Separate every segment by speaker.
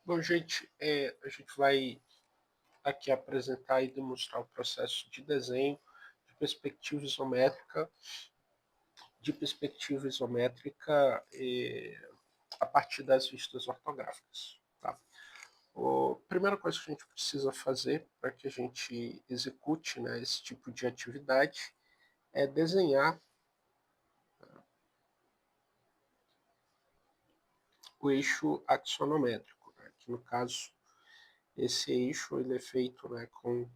Speaker 1: Bom, gente, a gente vai aqui apresentar e demonstrar o processo de desenho de perspectiva isométrica a partir das vistas ortográficas. Tá? A primeira coisa que a gente precisa fazer para que a gente execute, né, esse tipo de atividade é desenhar o eixo axonométrico, né, que no caso esse eixo ele é feito, né, com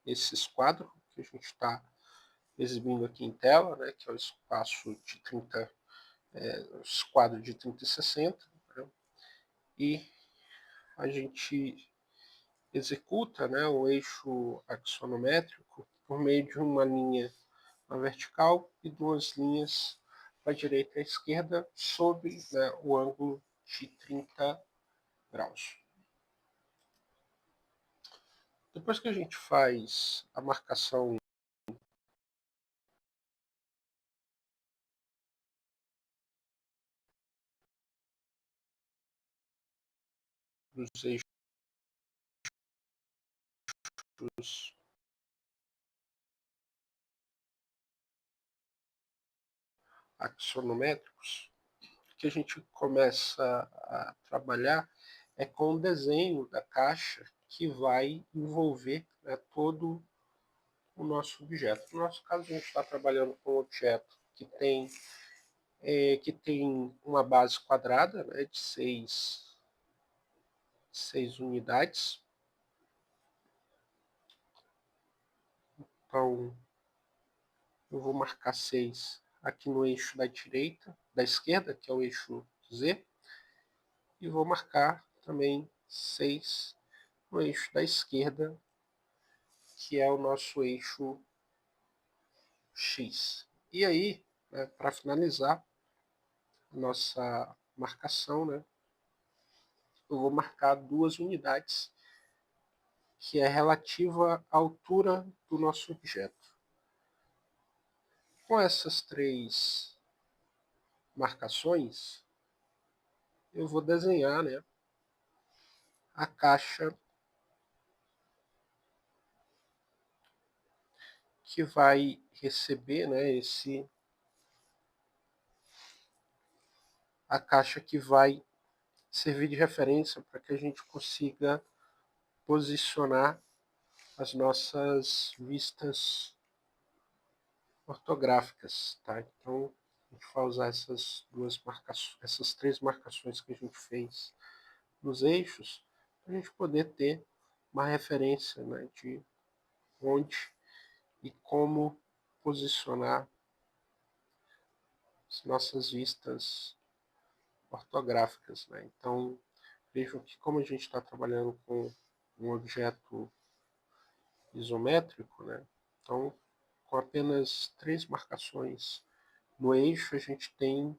Speaker 1: esse esquadro que a gente está exibindo aqui em tela, né, que é o espaço de 30, esquadro de 30 e 60, né, e a gente executa, né, o eixo axonométrico por meio de uma linha na vertical e duas linhas para a direita e à esquerda sob, né, o ângulo de 30 graus. Depois que a gente faz a marcação dos eixos axonométricos, o que a gente começa a trabalhar é com o desenho da caixa que vai envolver, né, todo o nosso objeto. No nosso caso, a gente está trabalhando com um objeto que tem uma base quadrada, né, de seis unidades. Então, eu vou marcar 6 aqui no eixo da esquerda, que é o eixo Z, e vou marcar também 6 no eixo da esquerda, que é o nosso eixo X. E aí, né, para finalizar a nossa marcação, né, eu vou marcar duas unidades, que é relativa à altura do nosso objeto. Com essas três marcações, eu vou desenhar, né, a caixa que vai receber, né, a caixa que vai servir de referência para que a gente consiga posicionar as nossas vistas ortográficas, tá? Então a gente vai usar essas três marcações que a gente fez nos eixos, para a gente poder ter uma referência, né, de onde e como posicionar as nossas vistas ortográficas, né? Então vejam que como a gente está trabalhando com um objeto isométrico, né? Então com apenas três marcações no eixo a gente tem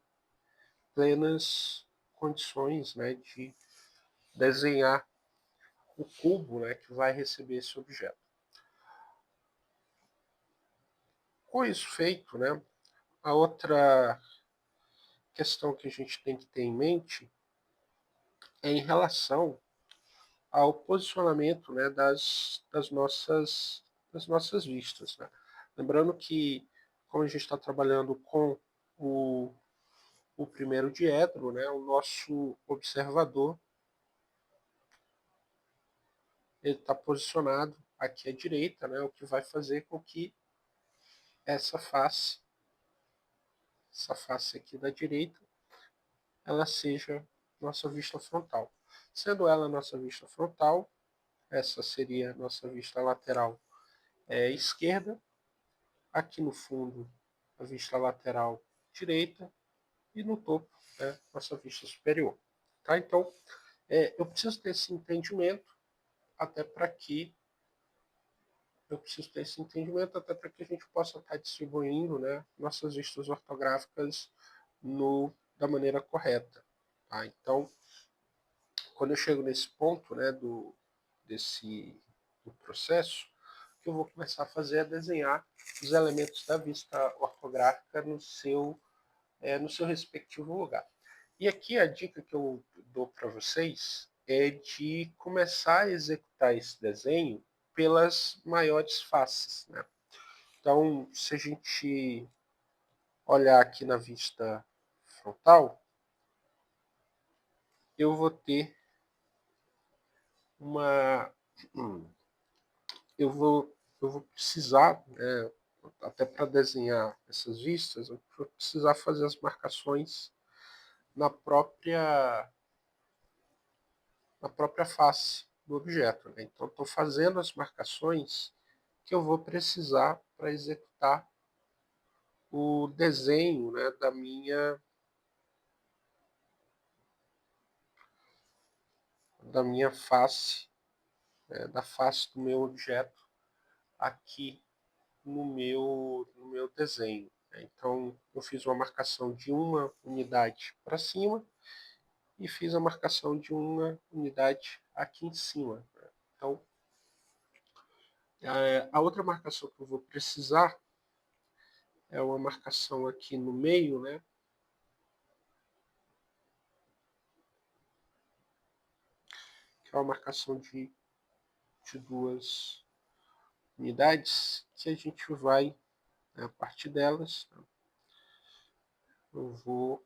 Speaker 1: plenas condições, né, de desenhar o cubo, né, que vai receber esse objeto. Com isso feito, né, a outra questão que a gente tem que ter em mente é em relação ao posicionamento, né, das nossas vistas. Né? Lembrando que, como a gente está trabalhando com o primeiro diedro, né, o nosso observador ele está posicionado aqui à direita, né, o que vai fazer com que essa face aqui da direita, ela seja nossa vista frontal. Sendo ela nossa vista frontal, essa seria nossa vista lateral esquerda, aqui no fundo a vista lateral direita e no topo, né, nossa vista superior. Tá? Então, eu preciso ter esse entendimento até para que a gente possa estar distribuindo, né, nossas vistas ortográficas da maneira correta. Tá? Então, quando eu chego nesse ponto, né, do processo, o que eu vou começar a fazer é desenhar os elementos da vista ortográfica no seu respectivo lugar. E aqui a dica que eu dou para vocês é de começar a executar esse desenho pelas maiores faces, né? Então, se a gente olhar aqui na vista frontal, eu vou ter uma... eu vou precisar, né, até para desenhar essas vistas, eu vou precisar fazer as marcações na própria face do objeto, né? Então, estou fazendo as marcações que eu vou precisar para executar o desenho, né, da minha face, né, da face do meu objeto aqui no meu desenho. Então, eu fiz uma marcação de uma unidade para cima e fiz a marcação de uma unidade aqui em cima. Então, a outra marcação que eu vou precisar é uma marcação aqui no meio, né? Que é uma marcação de duas unidades que a gente vai, né, a partir delas, eu vou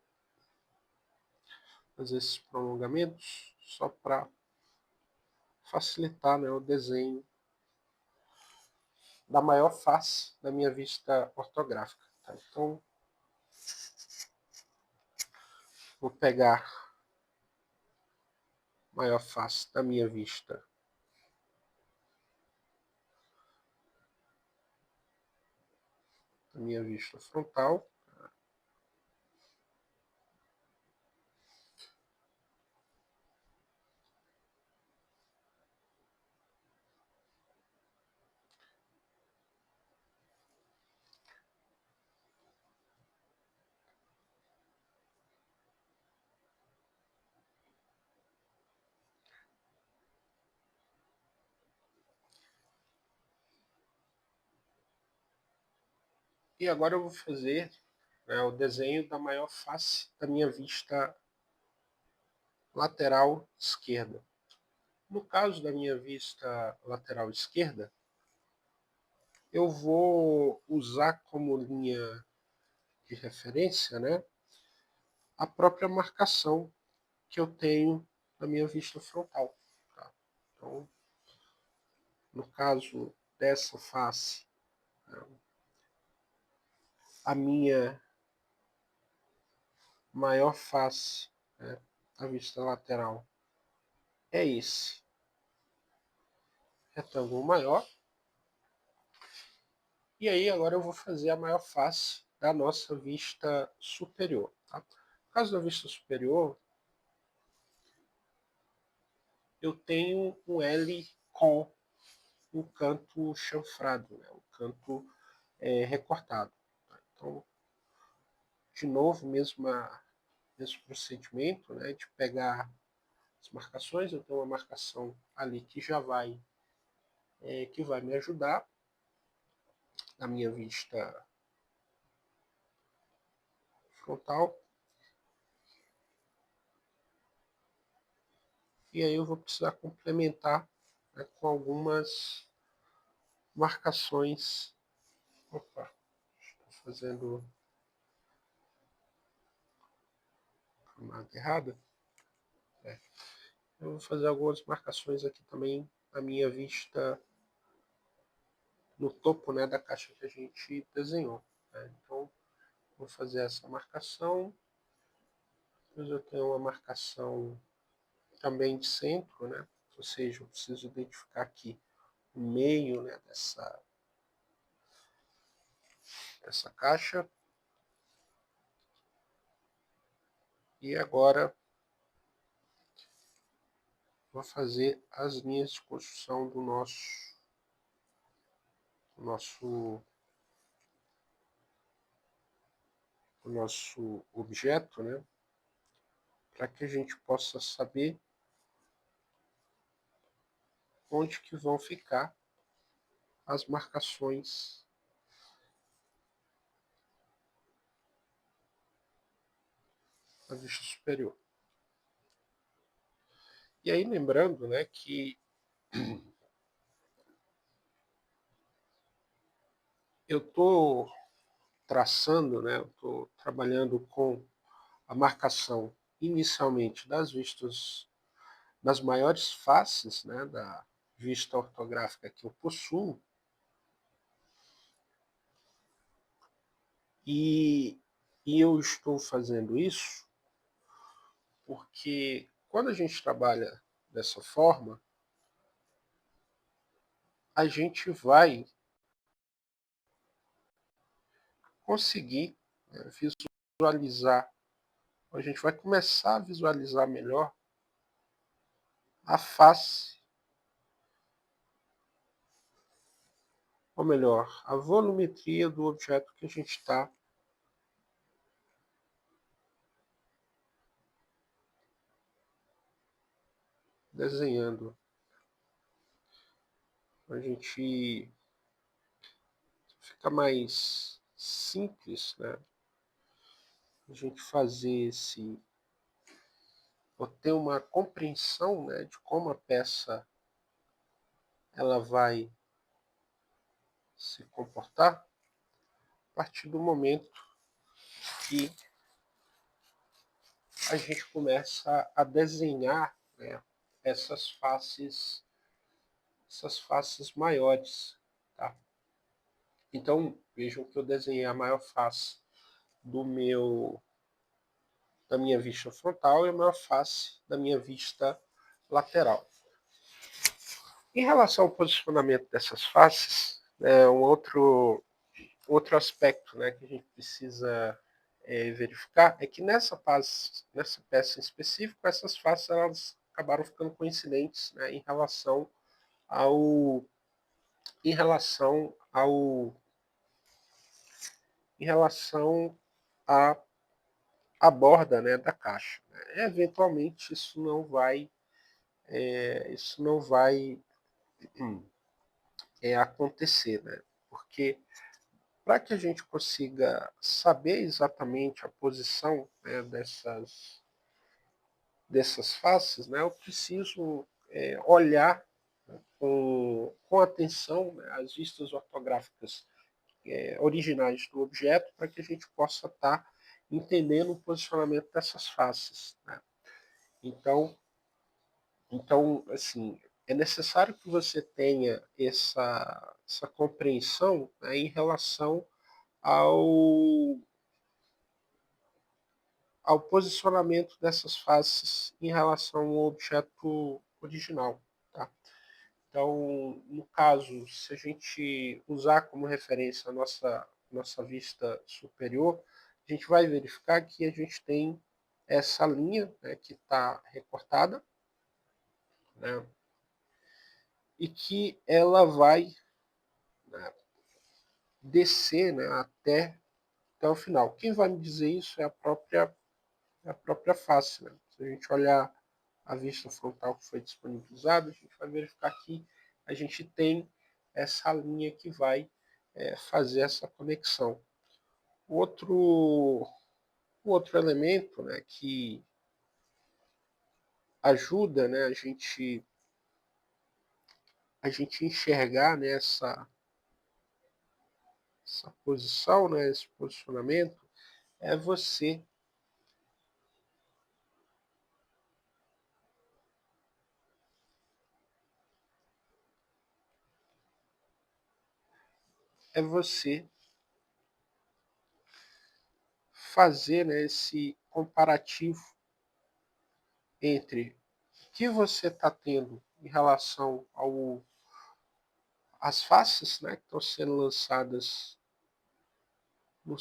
Speaker 1: fazer esses prolongamentos só para facilitar, né, o desenho da maior face da minha vista ortográfica. Tá? Então, vou pegar a maior face da minha vista frontal. E agora eu vou fazer, né, o desenho da maior face da minha vista lateral esquerda. No caso da minha vista lateral esquerda, eu vou usar como linha de referência, né, a própria marcação que eu tenho na minha vista frontal. Tá? Então, no caso dessa face, a minha maior face, né, a vista lateral, é esse retângulo maior. E aí agora eu vou fazer a maior face da nossa vista superior. Tá? No caso da vista superior, eu tenho um L com um canto chanfrado, né? Um canto recortado. Tá? Então, de novo, mesmo procedimento, né, de pegar as marcações. Eu tenho uma marcação ali que já que vai me ajudar na minha vista frontal. E aí eu vou precisar complementar, né, com algumas marcações. Opa, estou fazendo a camada errada. Eu vou fazer algumas marcações aqui também na minha vista no topo, né, da caixa que a gente desenhou. Né? Então, vou fazer essa marcação. Depois eu tenho uma marcação também de centro, né? Ou seja, eu preciso identificar aqui o meio, né, dessa caixa. E agora vou fazer as linhas de construção do nosso, do nosso objeto, né? Para que a gente possa saber onde que vão ficar as marcações da vista superior. E aí lembrando, né, que eu estou traçando, né, eu estou trabalhando com a marcação inicialmente das vistas, das maiores faces, né, da vista ortográfica que eu possuo, e, e eu estou fazendo isso porque quando a gente trabalha dessa forma, a gente vai conseguir, né, visualizar, a gente vai começar a visualizar melhor a face, ou melhor, a volumetria do objeto que a gente está desenhando. A gente fica mais simples, né? A gente fazer esse, ou ter uma compreensão, né, de como a peça ela vai se comportar a partir do momento que a gente começa a desenhar, né, essas faces maiores. Tá? Então, vejam que eu desenhei a maior face do da minha vista frontal e a maior face da minha vista lateral. Em relação ao posicionamento dessas faces, um outro aspecto, né, que a gente precisa verificar é que nessa peça em específico, essas faces elas acabaram ficando coincidentes, né, ao em relação ao em relação à, à borda, né, da caixa. Eventualmente isso não vai acontecer, né? Porque para que a gente consiga saber exatamente a posição, né, dessas faces, né, eu preciso olhar, né, com atenção, né, as vistas ortográficas originais do objeto para que a gente possa estar entendendo o posicionamento dessas faces. Né? Então, assim, é necessário que você tenha essa compreensão, né, em relação ao, ao posicionamento dessas faces em relação ao objeto original. Tá? Então, no caso, se a gente usar como referência a nossa vista superior, a gente vai verificar que a gente tem essa linha, né, que está recortada, né, e que ela vai, né, descer, né, até o final. Quem vai me dizer isso é a própria face. Né? Se a gente olhar a vista frontal que foi disponibilizada, a gente vai verificar que a gente tem essa linha que vai fazer essa conexão. O outro elemento, né, que ajuda, né, a gente enxergar, né, essa posição, né, esse posicionamento, é você é você fazer, né, esse comparativo entre o que você está tendo em relação às faces, né, que estão sendo lançadas no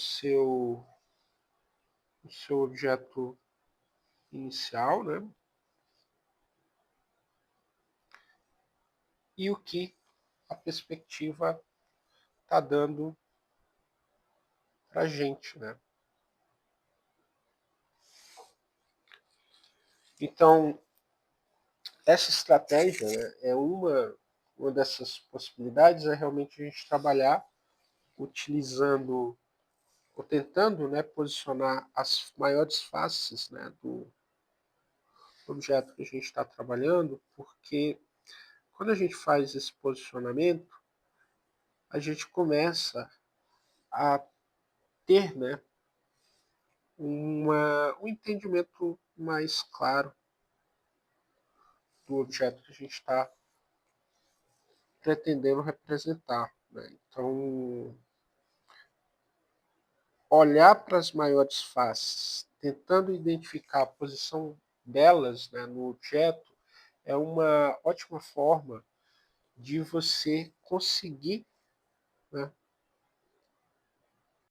Speaker 1: no seu objeto inicial, né, e o que a perspectiva está dando para a gente. Né. Então, essa estratégia, né, é uma dessas possibilidades, é realmente a gente trabalhar utilizando ou tentando, né, posicionar as maiores faces, né, do objeto que a gente está trabalhando, porque quando a gente faz esse posicionamento, a gente começa a ter, né, um entendimento mais claro do objeto que a gente está pretendendo representar. Né? Então, olhar para as maiores faces, tentando identificar a posição delas, né, no objeto, é uma ótima forma de você conseguir, né,